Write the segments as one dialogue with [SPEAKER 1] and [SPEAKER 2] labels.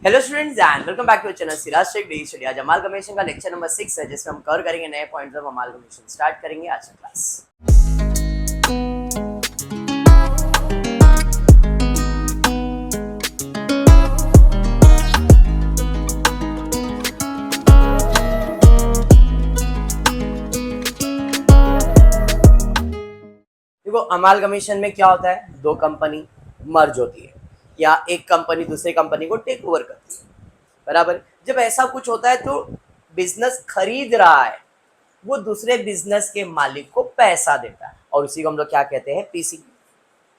[SPEAKER 1] Hello students and welcome back to channel Siraj tech daily study. आज amalgamation का lecture number 6 है जिसमें हम कवर करेंगे नए पॉइंट्स ऑफ अमालगमेशन। स्टार्ट करेंगे आज का क्लास। देखो अमालगमेशन में क्या होता है, दो कंपनी मर्ज होती है या एक कंपनी दूसरी कंपनी को टेक ओवर करती है, बराबर। जब ऐसा कुछ होता है तो बिजनेस खरीद रहा है, वो दूसरे बिजनेस के मालिक को पैसा देता है और उसी को हम लोग क्या कहते हैं, पीसी,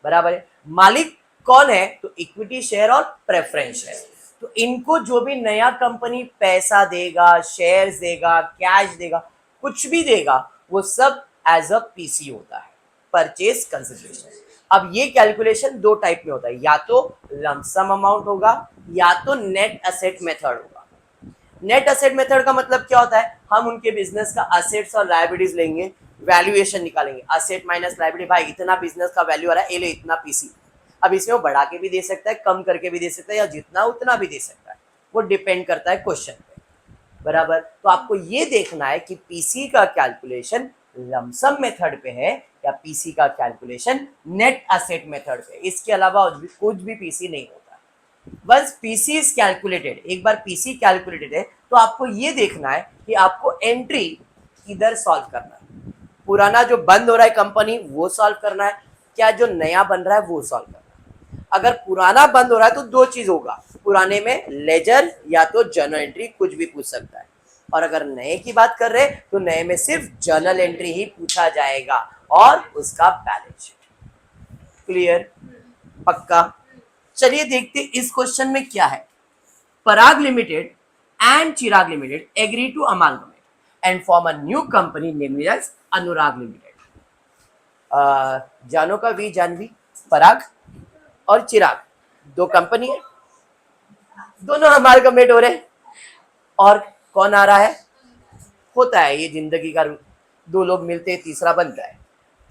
[SPEAKER 1] बराबर है। मालिक कौन है, तो इक्विटी शेयर और प्रेफरेंस शेयर। तो इनको जो भी नया कंपनी पैसा देगा, शेयर्स देगा, कैश देगा, कुछ भी देगा, वो सब एज अ पीसी होता है, परचेज कंसिडरेशन। अब ये कैलकुलेशन दो टाइप में होता है, या तो लमसम अमाउंट होगा या तो नेट असेट मेथड होगा। नेट असेट मेथड का मतलब क्या होता है, हम उनके बिजनेस का असेट्स और लायबिलिटीज लेंगे, वैल्यूएशन निकालेंगे, असेट माइनस लायबिलिटी, भाई इतना बिजनेस का वैल्यू आ रहा है, ये ले इतना पीसी। अब इसमें वो बढ़ा के भी दे सकता है, कम करके भी दे सकता है, या जितना उतना भी दे सकता है, वो डिपेंड करता है क्वेश्चन पे, बराबर। तो आपको ये देखना है कि पीसी का कैलकुलेशन लमसम मेथड पे है या पीसी का कैलकुलेशन नेट असेट मेथड पे। इसके अलावा कुछ भी पीसी नहीं होता। वंस पीसी इज कैलकुलेटेड, एक बार पीसी कैलकुलेटेड है तो आपको ये देखना है कि आपको एंट्री किधर सॉल्व करना है। पुराना जो बंद हो रहा है कंपनी वो सॉल्व करना है, क्या जो नया बन रहा है वो सॉल्व करना है। अगर पुराना बंद हो रहा है तो दो चीज होगा, पुराने में लेजर या तो जर्नल एंट्री, कुछ भी पूछ सकता है। और अगर नए की बात कर रहे तो नए में सिर्फ जर्नल एंट्री ही पूछा जाएगा और उसका बैलेंस शीट। क्लियर, पक्का। चलिए देखते इस क्वेश्चन में क्या है। Parag limited and Chirag limited agree to amalgamate and form a new company named as Anurag limited. जानो का वी जानवी, पराग और चिराग दो कंपनी है, दोनों अमालगमेट हो रहे, और कौन आ रहा है, होता है ये जिंदगी का, दो लोग मिलते हैं तीसरा बनता है,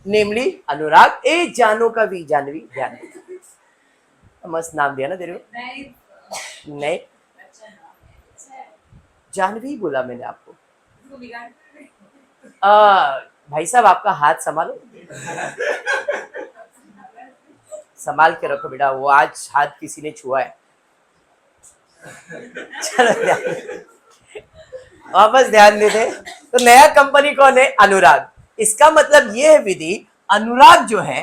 [SPEAKER 1] नेमली अनुराग ए जानो का वी जानवी। जानवी मस्त नाम दिया ना तेरे को। नहीं, जानवी बोला मैंने आपको। भाई साहब आपका हाथ संभालो, संभाल के रखो बेटा, वो आज हाथ किसी ने छुआ है। चलो वापस ध्यान देते। तो नया कंपनी कौन है, अनुराग। इसका मतलब ये है विधि, अनुराग जो है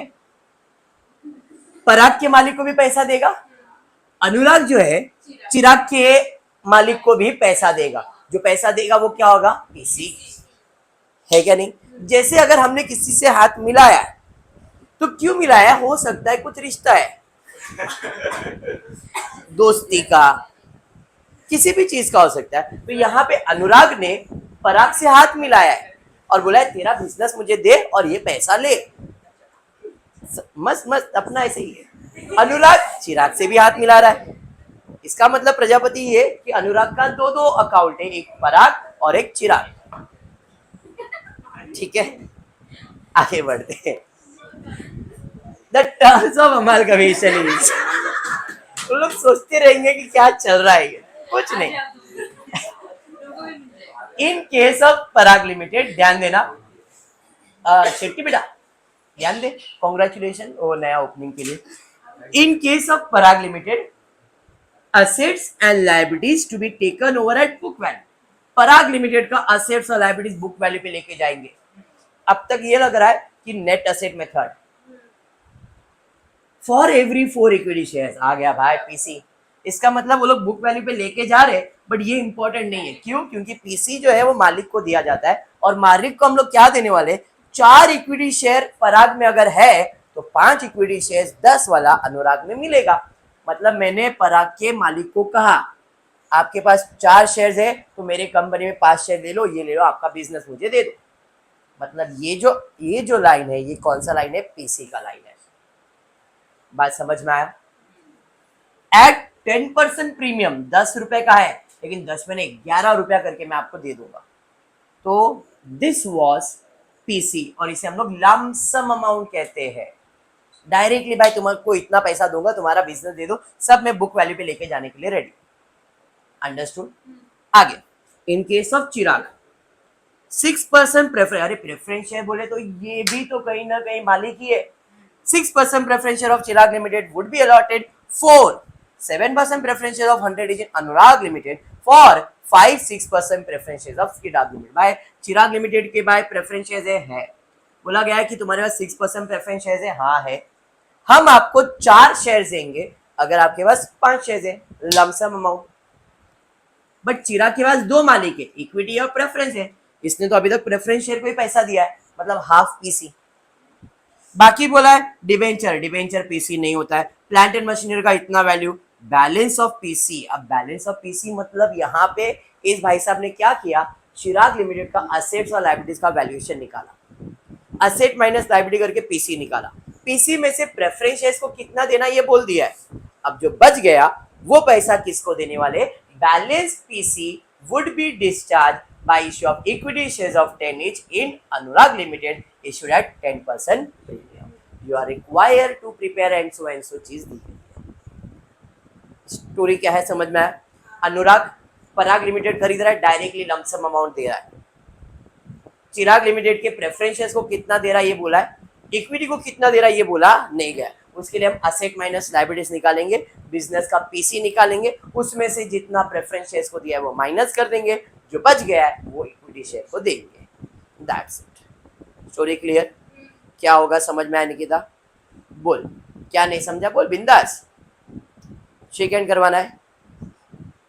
[SPEAKER 1] पराग के मालिक को भी पैसा देगा, अनुराग जो है चिराग के मालिक को भी पैसा देगा। जो पैसा देगा वो क्या होगा, पीसी, है क्या नहीं। जैसे अगर हमने किसी से हाथ मिलाया तो क्यों मिलाया, हो सकता है कुछ रिश्ता है, दोस्ती का, किसी भी चीज का हो सकता है। तो यहाँ पे अनुराग ने पराग से हाथ मिलाया है और बोला है तेरा बिजनेस मुझे दे और ये पैसा ले। मस्त मस्त अपना ऐसे ही है। अनुराग चिराग से भी हाथ मिला रहा है, इसका मतलब प्रजापति ये कि अनुराग का दो दो अकाउंट है, एक पराग और एक चिराग। ठीक है, आगे बढ़ते हैं। The terms of amalgamation is, तो लोग सोचते रहेंगे कि क्या चल रहा है, कुछ नहीं। इन केस ऑफ पराग लिमिटेड, ध्यान देना शेट्टी बेटा, ध्यान दे, कॉन्ग्रेचुलेशन वो नया ओपनिंग के लिए। In case of Parag limited assets and liabilities to be taken over at book value. Parag limited का असेट्स और लायबिलिटीज बुक वैल्यू पे लेके जाएंगे। अब तक ये लग रहा है कि net asset method for every 4 equity shares आ गया भाई पीसी। इसका मतलब वो लोग बुक वैल्यू पे लेके जा रहे, बट ये इंपॉर्टेंट नहीं है। क्यों, क्योंकि पीसी जो है वो मालिक को दिया जाता है और मालिक को हम लोग क्या देने वाले, 4 इक्विटी शेयर पराग में अगर है तो 5 इक्विटी शेयर 10 वाला अनुराग में मिलेगा। मतलब मैंने पराग के मालिक को कहा आपके पास 4 शेयर्स है तो मेरे कंपनी में 5 शेयर ले लो, ये ले लो, आपका बिजनेस मुझे दे दो। मतलब ये जो लाइन है, ये कौन सा लाइन है, पीसी का लाइन है। बात समझ में आया। एट 10% प्रीमियम, 10 रुपए का है लेकिन 10 में नहीं 11 रुपया करके मैं आपको दे दूंगा। तो दिस वॉज पीसी और इसे हम लोग लमसम अमाउंट कहते हैं। डायरेक्टली भाई तुम्हारे को इतना पैसा दूंगा, तुम्हारा बिजनेस दे दो, सब मैं बुक वैल्यू पे लेके जाने के लिए रेडी। अंडरस्टूड। आगे, इन केस ऑफ चिराग 6% प्रेफरेंस, अरे प्रेफरेंस शेयर बोले तो ये भी तो कहीं ना कहीं मालिक ही है। 6% preference share of Chirag Limited would be allotted for 7% preference share of 100 is in Anurag Limited for 5-6% preference shares of Chirag Limited। भाई चिराग लिमिटेड के भाई प्रेफरेंस शेयर्स है, बोला गया है कि तुम्हारे पास 6% प्रेफरेंस शेयर्स है, हाँ है। हम आपको 4 शेयर्स देंगे अगर आपके पास 5 शेयर्स है, लमसम अमाउंट। बट चिराग के पास 2 मालिक है, इक्विटी और प्रेफरेंस है, इसने तो अभी तक प्रेफरेंस शेयर को ही पैसा दिया है, मतलब हाफ पीसी। बाकी बोला है डिबेंचर, डिबेंचर पीसी नहीं होता है। प्लांट एंड मशीनरी का इतना वैल्यू, बैलेंस ऑफ पीसी। अब बैलेंस ऑफ पीसी मतलब यहाँ पे इस भाई साहब ने क्या किया, चिराग लिमिटेड का असेट्स और लायबिलिटीज का वैल्यूएशन निकाला, असेट माइनस लायबिलिटी करके पीसी निकाला। पीसी में से प्रेफरेंस शेयर्स को कितना देना ये बोल दिया है। अब जो बच गया वो पैसा किसको देने वाले, balance PC would be discharge by issue of equity shares of 10 each in Anurag Limited issued at 10% premium. You are required to prepare and so चीज दी है। स्टोरी क्या है समझ में आया। अनुराग पराग लिमिटेड खरीद रहा है, डायरेक्टली लमसम अमाउंट दे रहा है। चिराग लिमिटेड के प्रेफरेंस शेयर्स को कितना दे रहा है ये बोला है, इक्विटी को कितना दे रहा है ये बोला नहीं गया। उसके लिए हम असेट माइनस लायबिलिटीज निकालेंगे, बिजनेस का पीसी निकालेंगे, उसमें से जितना प्रेफरेंस शेयर्स को दिया है वो माइनस कर देंगे, जो बच गया है वो इक्विटी शेयर को देंगे। That's it. Story clear? क्या होगा समझ में आया निकिता? बोल, क्या नहीं समझा बोल, बिंदास। शेक हैंड करवाना है,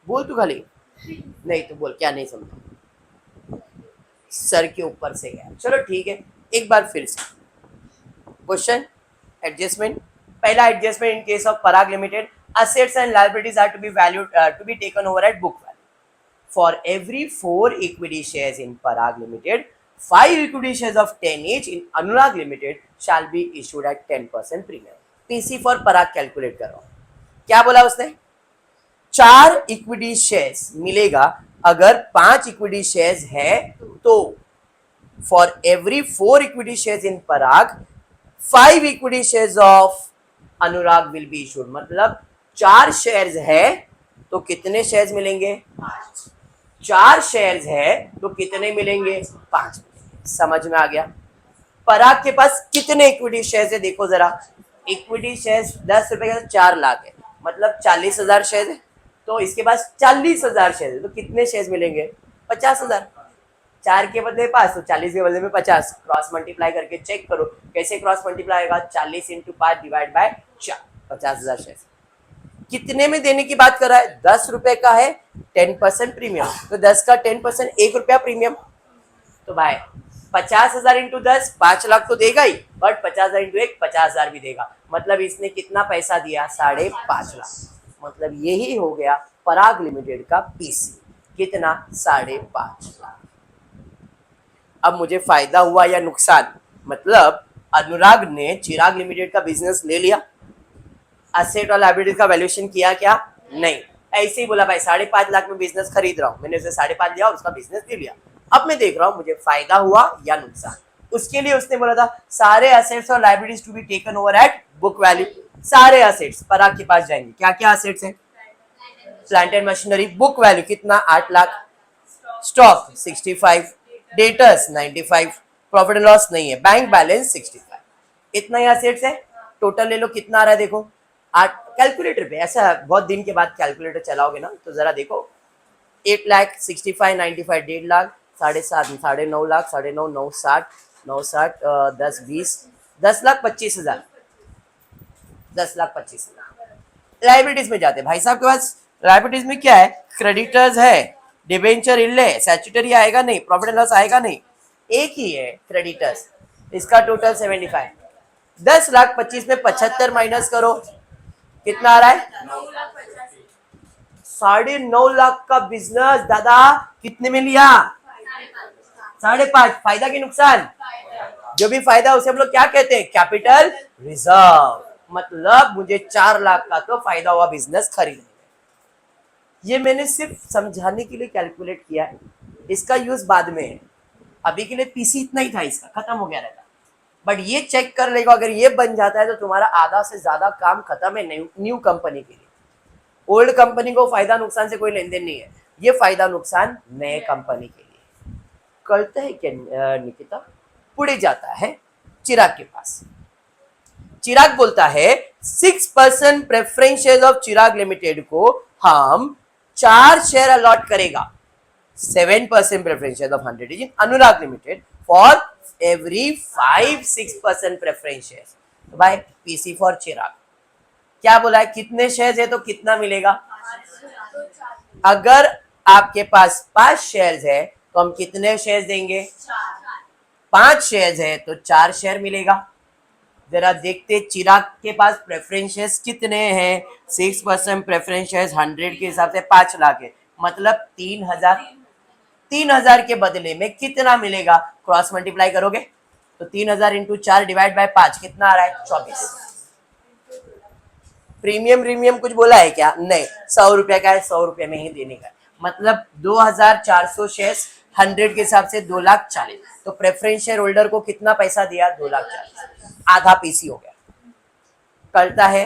[SPEAKER 1] बोल तू खाली, नहीं तो बोल क्या नहीं समझा। सर के ऊपर से गया, चलो ठीक है, एक बार फिर से क्वेश्चन। एडजस्टमेंट, पहला adjustment in case of Parag limited, assets and liabilities are to be valued to be taken over at book value. For every 4 equity shares in Parag Limited, 5 equity shares of 10 each in Anurag Limited shall be issued at 10% premium. PC for Parag calculate करो। क्या बोला उसने, 4 equity shares मिलेगा अगर 5 equity shares है तो। For every 4 equity shares in Parag 5 equity shares of Anurag will be issued. मतलब 4 shares है तो कितने शेयर्स मिलेंगे, 4 शेयर्स है तो कितने मिलेंगे, 5। समझ में आ गया। पराग के पास कितने इक्विटी शेयर्स है देखो जरा, इक्विटी शेयर्स 10 रुपए का 4 लाख है, मतलब 40,000 शेयर्स है। तो इसके पास 40,000 शेयर्स है तो कितने शेयर्स मिलेंगे, 50,000। 4 के बदले 5 तो 40 के बदले में 50। क्रॉस मल्टीप्लाई करके चेक करो कैसे क्रॉस मल्टीप्लाई होगा, 40 × 5 डिवाइड बाय 4, 50,000 शेयर्स। कितने में देने की बात कर रहा है, 10 रुपए का है, 10% प्रीमियम, तो 10 का 10% 1 रुपया प्रीमियम। तो भाई 50,000 × 10 5 लाख तो देगा ही, बट 50,000 × 1 50,000 भी देगा। मतलब इसने कितना पैसा दिया, 5.5 लाख। मतलब यही हो गया पराग लिमिटेड का पीसी, कितना, 5.5 लाख। अब मुझे फायदा हुआ या नुकसान, मतलब अनुराग ने चिराग लिमिटेड का बिजनेस ले लिया, असेट और लायबिलिटीज का वैल्यूएशन किया क्या, नहीं, ऐसे ही बोला भाई 5.5 लाख में बिजनेस खरीद रहा हूं, मैंने उसे 5.5 लिया और उसका बिजनेस ले लिया। अब मैं देख रहा हूं मुझे फायदा हुआ या नुकसान। उसके लिए उसने बोला था सारे असेट्स और liabilities to be taken over at book value. सारे असेट्स पराग के पास जाएंगे, क्या क्या असेट्स है, plant and machinery, book value कितना, 8 lakh, stock 65, debtors 95, profit and loss नहीं है, बैंक बैलेंस 65, इतना ही असेट्स है। टोटल ले लो कितना आ रहा है देखो, 8। कैलकुलेटर पे ऐसा बहुत दिन के बाद कैलकुलेटर चलाओगे ना तो जरा देखो, 8 लाख 65 95 1.5 लाख, 7.5 9.5 लाख, 9.5 9 60 9 60 10 20 10,25,000, 10,25,000। लाइबिलिटीज में जाते भाई साहब के पास, लाइबिलिटीज में क्या है, क्रेडिटर्स है, डिबेंचर इल्ले, स्टैट्यूटरी आएगा नहीं, प्रॉफिट एंड लॉस आएगा नहीं, एक ही है क्रेडिटर्स, इसका टोटल 75। 10,25,000 में 75 माइनस करो कितना आ रहा है, 9.5 लाख का बिजनेस दादा कितने में लिया, 5.5। फायदा की नुकसान, जो भी फायदा उसे हम लोग क्या कहते हैं, कैपिटल रिजर्व। मतलब मुझे 4 लाख का तो फायदा हुआ बिजनेस खरीदने में। ये मैंने सिर्फ समझाने के लिए कैलकुलेट किया है, इसका यूज बाद में है। अभी के लिए पीसी इतना ही था, इसका खत्म हो गया रहता। बट ये चेक कर लेगा, अगर ये बन जाता है तो तुम्हारा आधा से ज्यादा काम खत्म है न्यू कंपनी के लिए। ओल्ड कंपनी को फायदा नुकसान से कोई लेन देन नहीं है, ये फायदा नुकसान नए कंपनी के लिए। करते है क्या निकिता? पुढे जाता है चिराग के पास। चिराग बोलता है 6% preference share of Chirag limited को हम 4 शेयर अलॉट करेगा। 7% preference share of 100 is in Anurag limited for every 5-6% preference share. तो भाई पीसी फॉर चिराग क्या बोला है, कितने शेयर है तो कितना मिलेगा? अगर आपके पास 5 शेयर है तो हम कितने शेयर देंगे? 5 शेयर है तो 4 शेयर मिलेगा। जरा देखते चिराग के पास प्रेफरेंस शेयर्स कितने हैं। 6% प्रेफरेंस शेयर्स 100 के हिसाब से 5 लाख है, मतलब 3000। 3000 के बदले में कितना मिलेगा? क्रॉस मल्टीप्लाई करोगे तो 3000 इंटू 4 डिवाइड बाय 5 कितना आ रहा है? 24। प्रीमियम कुछ बोला है क्या? नहीं, 100 रुपया का है, 100 रुपये में ही देने का है। मतलब 2400 शेयर्स 100 के हिसाब से 2,40,000। तो प्रेफरेंस शेयर होल्डर को कितना पैसा दिया? 2,40,000, आधा पीसी हो गया। करता है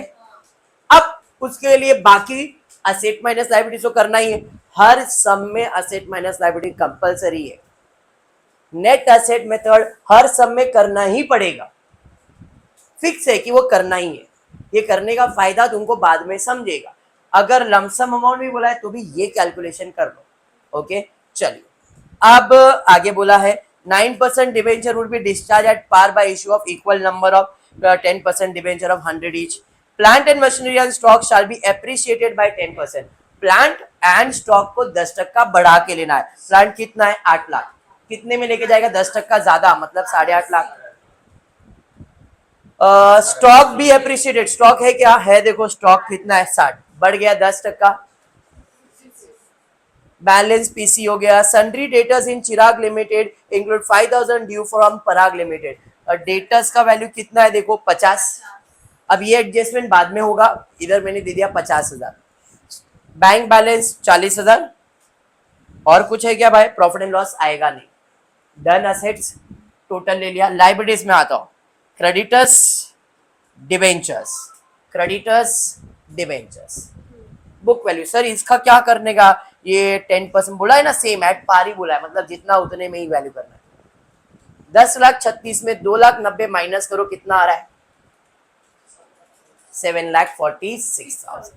[SPEAKER 1] अब उसके लिए बाकी असेट माइनस लायबिलिटी तो करना ही है। हर सम में असेट माइनस लायबिलिटी कंपलसरी है। नेट असेट मेथड हर सम में करना ही पड़ेगा, फिक्स है कि वो करना ही है। ये करने का फायदा तुमको बाद में समझेगा। अगर लमसम अमाउंट भी बोला है तो भी ये कैलकुलेशन कर लो। ओके चलिए, अब आगे बोला है 9% debenture would be discharge at par by issue of equal number of 10% debenture of 100 each. Plant and machinery and stock shall be appreciated by 10%। Plant and stock को 10% बढ़ा के लेना है। प्लांट कितना है? 8 लाख। कितने में लेके जाएगा? 10% ज्यादा, मतलब 8.5 लाख। स्टॉक भी एप्रिशिएटेड, स्टॉक है क्या है? देखो स्टॉक कितना है? 60, बढ़ गया 10%। बैलेंस पीसी हो गया। Sundry debtors in Chirag limited include 5000 due from Parag limited. Debtors का वैल्यू कितना है? देखो 50। अब ये एडजस्टमेंट बाद में होगा, इधर मैंने दे दिया 50,000। Bank balance 40,000। और कुछ है क्या भाई? प्रॉफिट एंड लॉस आएगा नहीं। डन असेट्स टोटल ले लिया। लाइबिलिटीज में आता हूं। Creditors debentures, creditors debentures, book value. Sir इसका क्या करने का? ये 10% बोला है ना, सेम एट पार ही बोला है, मतलब जितना उतने में ही वैल्यू करना है। 10,36,000 में 2,90,000 माइनस करो, कितना आ रहा है? 7,46,000।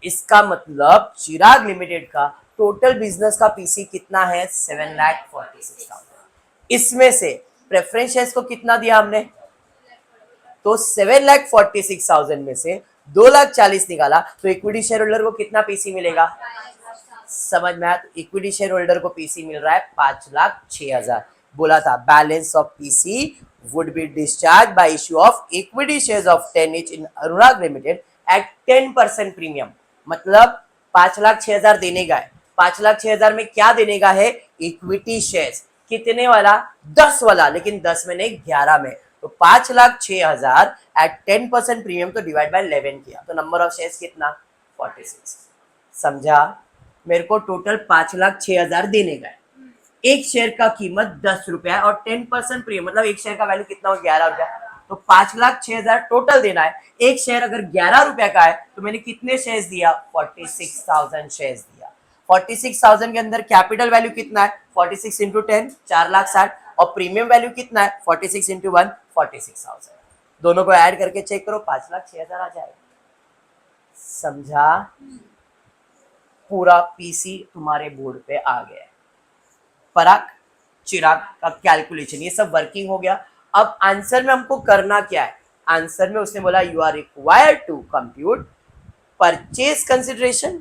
[SPEAKER 1] इसका मतलब चिराग लिमिटेड का टोटल बिजनेस का पीसी कितना है? 7,46,000। इसमें से प्रेफरेंस शेयर्स को कितना दिया हमने? तो 7,46,000 में से 2,40,000 निकाला तो इक्विटी शेयर होल्डर को कितना पीसी मिलेगा? समझ में आया? तो इक्विटी शेयर होल्डर को पीसी मिल रहा है 5,06,000। बोला था balance of PC would be discharge by issue of equity shares of 10 each in Anurag limited at 10% premium. मतलब 5,06,000 देने का है। 5,06,000 में क्या देने का है? Equity shares. कितने वाला? 10 वाला, लेकिन 10 में नहीं 11 में। तो 5,06,000 एट 10% प्रीमियम, तो डिवाइड बाय 11 किया तो नंबर ऑफ शेयर्स कितना? 46। समझा? मेरे को टोटल 5,06,000 देने का है। एक शेयर का कीमत 10 रुपया है और 10% प्रीमियम, मतलब एक शेयर का वैल्यू कितना हो? 11 रुपया। तो 5,06,000 टोटल देना है। एक शेयर अगर 11 रुपया का है तो मैंने कितने शेयर्स दिया? 46,000 शेयर्स दिया। 46,000 के अंदर कैपिटल वैल्यू कितना है? 46 इंटू 10 4,60,000 और प्रीमियम वैल्यू कितना है? 46 इंटू 1 46,000। दोनों को ऐड करके चेक करो 5,06,000 आ जाएगा। समझा? पूरा पीसी तुम्हारे बोर्ड पे आ गया है। पराग चिराग का कैलकुलेशन ये सब वर्किंग हो गया। अब आंसर में हमको करना क्या है? आंसर में उसने बोला you are required to compute purchase consideration,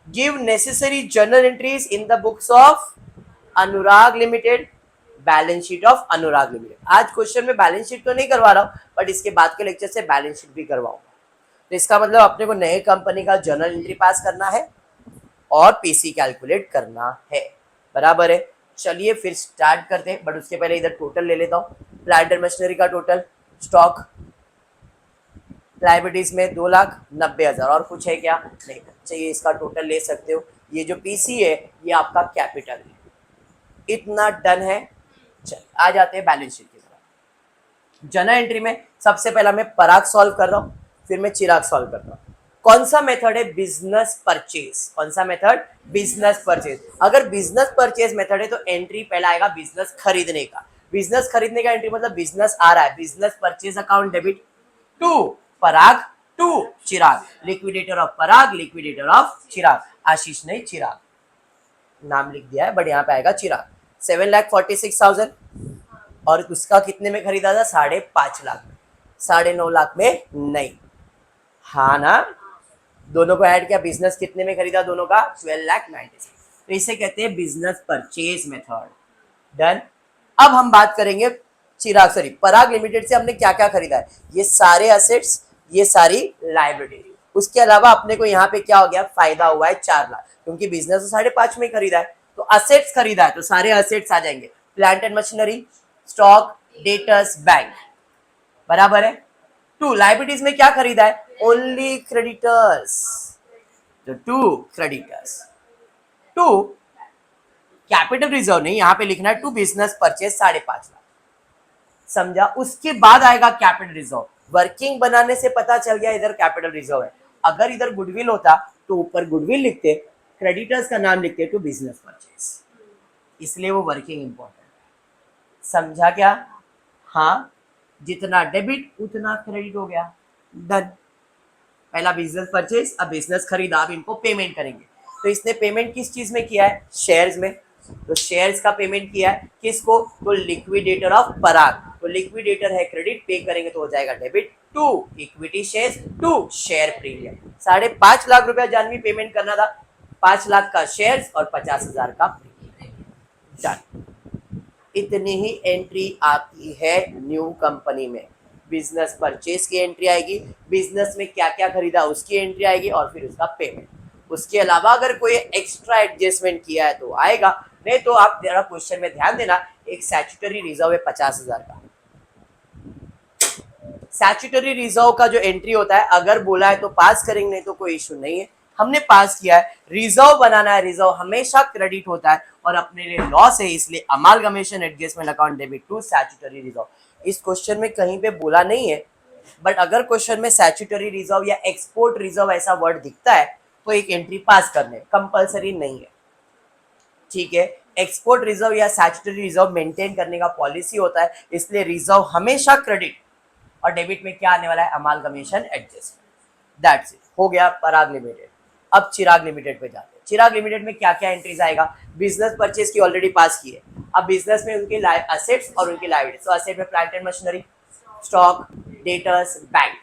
[SPEAKER 1] give necessary journal entries in the books of Anurag limited, balance sheet of Anurag limited. आज क्वेश्चन में बैलेंस शीट तो नहीं करवा रहा हूं, बट इसके बाद के लेक्चर से बैलेंस शीट भी करवाऊंगा। तो इसका मतलब अपने को नए कंपनी का जर्नल एंट्री पास करना है और पीसी कैलकुलेट करना है। बराबर है? चलिए फिर स्टार्ट करते हैं, बट उसके पहले इधर टोटल ले लेता हूँ। प्लांट एंड मशीनरी का टोटल, स्टॉक, लाइबिलिटीज में 2,90,000 और कुछ है क्या? नहीं चाहिए। इसका टोटल ले सकते हो। ये जो पीसी है ये आपका कैपिटल है। इतना डन है। चल आ जाते हैं बैलेंस शीट की तरफ। जर्नल एंट्री में सबसे पहला मैं पराग सॉल्व कर रहा हूँ, फिर मैं चिराग सॉल्व करता हूँ। कौन सा मेथड है? Business purchase. कौन सा मेथड? Business purchase. अगर बिजनेस परचेज मेथड है तो एंट्री पहला आएगा बिजनेस खरीदने का। बिजनेस खरीदने का एंट्री मतलब बिजनेस आ रहा है, business purchase account debit to Parag to Chirag, liquidator of Parag, liquidator of Chirag. Ashish ने चिराग नाम लिख दिया है बट यहाँ पे आएगा चिराग। 7,46,000 और उसका कितने में खरीदा था? 5.5 लाख में। 9.5 लाख में नहीं, हाँ ना? दोनों को ऐड किया, बिजनेस कितने में खरीदा दोनों का? 12,96,000। तो इसे कहते हैं बिजनेस परचेज मेथड। डन। अब हम बात करेंगे पराग लिमिटेड से हमने क्या क्या खरीदा है। ये सारे असेट्स, ये सारी लायबिलिटी। उसके अलावा अपने को यहाँ पे क्या हो गया? फायदा हुआ है 4 लाख, क्योंकि बिजनेस तो 5.5 में खरीदा है, तो असेट्स खरीदा है तो सारे असेट्स आ जाएंगे। Plant and machinery, stock, debtors, bank, बराबर है। टू लायबिलिटीज में क्या खरीदा है? ओनली क्रेडिटर्स, तो to creditors. To capital reserve नहीं, यहां पे लिखना है टू बिजनेस परचेज 5.5 लाख, समझा? उसके बाद आएगा कैपिटल रिजर्व। वर्किंग बनाने से पता चल गया इधर कैपिटल रिजर्व है। अगर इधर गुडविल होता तो ऊपर गुडविल लिखते, क्रेडिटर्स का नाम लिखते टू बिजनेस परचेज, इसलिए वो वर्किंग इंपॉर्टेंट है। समझा क्या? हाँ, जितना डेबिट उतना क्रेडिट हो गया। डन। पहला बिजनेस परचेज, अब बिजनेस खरीदा, अब इनको पेमेंट करेंगे। तो इसने पेमेंट किस चीज में किया है? शेयर्स में। तो शेयर्स का पेमेंट किया है किसको? तो लिक्विडेटर ऑफ पराग। तो लिक्विडेटर है क्रेडिट, पे करेंगे तो हो जाएगा debit to equity shares to share premium. 5.5 lakh रुपया जानवी पेमेंट करना था, 5 लाख का शेयर्स और 50,000 का प्रीमियम। डन। इतनी ही एंट्री आती है न्यू कंपनी में। बिजनेस परचेज की एंट्री आएगी, बिजनेस में क्या क्या खरीदा उसकी एंट्री आएगी और फिर उसका पेमेंट। उसके अलावा अगर कोई एक्स्ट्रा एडजस्टमेंट किया है तो आएगा, नहीं तो आप जरा क्वेश्चन में ध्यान देना, एक स्टैट्यूटरी रिजर्व है 50,000 का। स्टैट्यूटरी रिजर्व का जो एंट्री होता है अगर बोला है तो पास करेंगे, नहीं तो कोई इशू नहीं है, हमने पास किया है। रिजर्व बनाना है, रिजर्व हमेशा क्रेडिट होता है और अपने लिए लॉस है, इसलिए amalgamation adjustment account debit to statutory reserve. इस क्वेश्चन में कहीं पे बोला नहीं है, बट अगर क्वेश्चन में स्टैट्यूटरी रिजर्व या एक्सपोर्ट रिजर्व ऐसा वर्ड दिखता है तो एक एंट्री पास करने, कंपलसरी नहीं है, ठीक है। एक्सपोर्ट रिजर्व या स्टैट्यूटरी रिजर्व मेंटेन करने का पॉलिसी होता है, इसलिए रिजर्व हमेशा क्रेडिट और डेबिट में क्या आने वाला है? Amalgamation adjustment. दैट्स इट, हो गया पराग लिमिटेड। अब चिराग लिमिटेड पे जाते हैं। चिराग लिमिटेड में क्या क्या एंट्रीज आएगा? बिजनेस परचेज की ऑलरेडी पास की है, अब बिजनेस में उनके असेट्स और उनकी लायबिलिटीज। तो असेट में plant and machinery, stock, debtors, bank,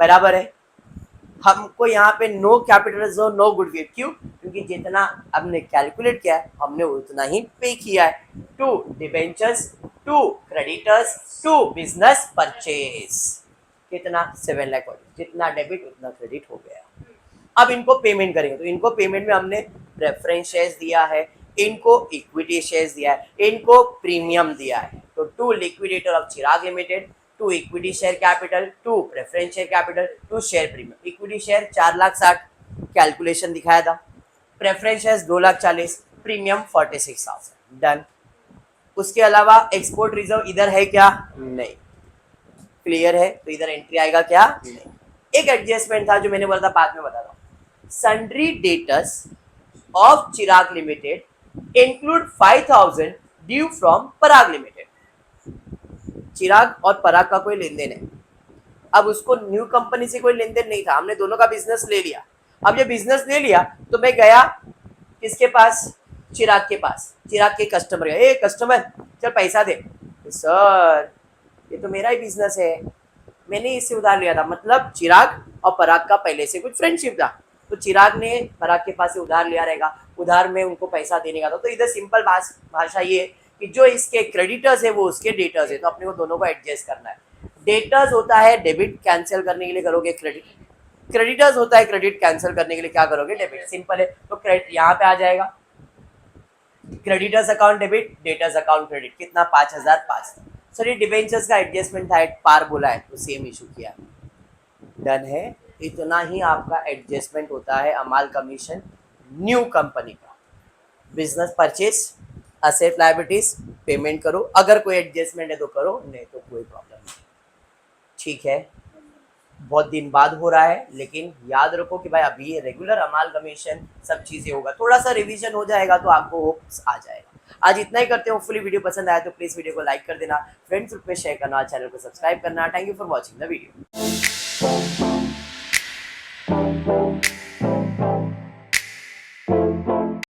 [SPEAKER 1] बराबर है। हमको यहाँ पे no capital reserve, no goodwill, क्यों? क्योंकि जितना हमने कैलकुलेट किया है हमने उतना ही पे किया है। To debentures, to creditors, to business purchase. कितना? 7 लाख। जितना डेबिट उतना क्रेडिट हो गया। अब इनको पेमेंट करेंगे, तो इनको पेमेंट में हमने प्रेफरेंस शेयर्स दिया है, इनको इक्विटी शेयर्स दिया है, इनको प्रीमियम दिया है। तो to liquidator of Chirag limited, to equity share capital, to preference share capital, to share premium. Equity share 4,60,000 calculation दिखाया था, प्रेफरेंस शेयर्स 2,40,000, प्रीमियम 46,000। डन। उसके अलावा एक्सपोर्ट रिजर्व इधर है क्या? नहीं। क्लियर है? तो इधर एंट्री आएगा क्या? नहीं। एक एडजस्टमेंट था जो मैंने बोला था, बाद में बता रहा हूं। Sundry debtors of Chirag limited include 5,000 due from Parag limited. Chirag और पराग का कोई लेन देन है, अब उसको न्यू कंपनी से कोई लेन देन नहीं था, हमने दोनों का बिजनेस ले लिया। अब ये बिजनेस ले लिया तो मैं गया किसके पास? चिराग के पास। चिराग के कस्टमर गया, ए कस्टमर चल पैसा दे। सर ये तो मेरा ही बिजनेस है, मैंने इससे उधार लिया था। मतलब चिराग और पराग का पहले से कुछ फ्रेंडशिप था, तो चिराग ने पराग के पास से उधार लिया रहेगा, उधार में उनको पैसा देने का था। तो इधर सिंपल भाषा ये कि जो इसके क्रेडिटर्स है वो उसके डेटर्स है, तो अपने को दोनों को एडजस्ट करना है। डेटर्स होता है डेबिट कैंसिल करने के लिए करोगे क्रेडिट, क्रेडिटर्स होता है क्रेडिट कैंसिल करने के लिए क्या करोगे? डेबिट। सिंपल है। तो क्रेडिट यहाँ पे आ जाएगा, creditors account debit, debtors account credit. कितना? 5,005। सर ये डिबेंचर्स का एडजस्टमेंट था, एक पार बोला है तो सेम इशू किया। डन है। इतना ही आपका एडजस्टमेंट होता है अमालगमेशन न्यू कंपनी का। Business purchase, asset liabilities, payment करो, अगर कोई एडजस्टमेंट है तो करो, नहीं तो कोई प्रॉब्लम नहीं। ठीक है। बहुत दिन बाद हो रहा है, लेकिन याद रखो कि भाई अभी ये रेगुलर अमालगमेशन सब चीज़ें होगा, थोड़ा सा रिवीजन हो जाएगा तो आपको होप्स आ जाएगा। आज इतना ही करते हो, होपफुली वीडियो पसंद आया तो प्लीज़ वीडियो को लाइक कर देना, फ्रेंड्स ग्रुप में शेयर करना, चैनल को सब्सक्राइब करना। Thank you for watching the video.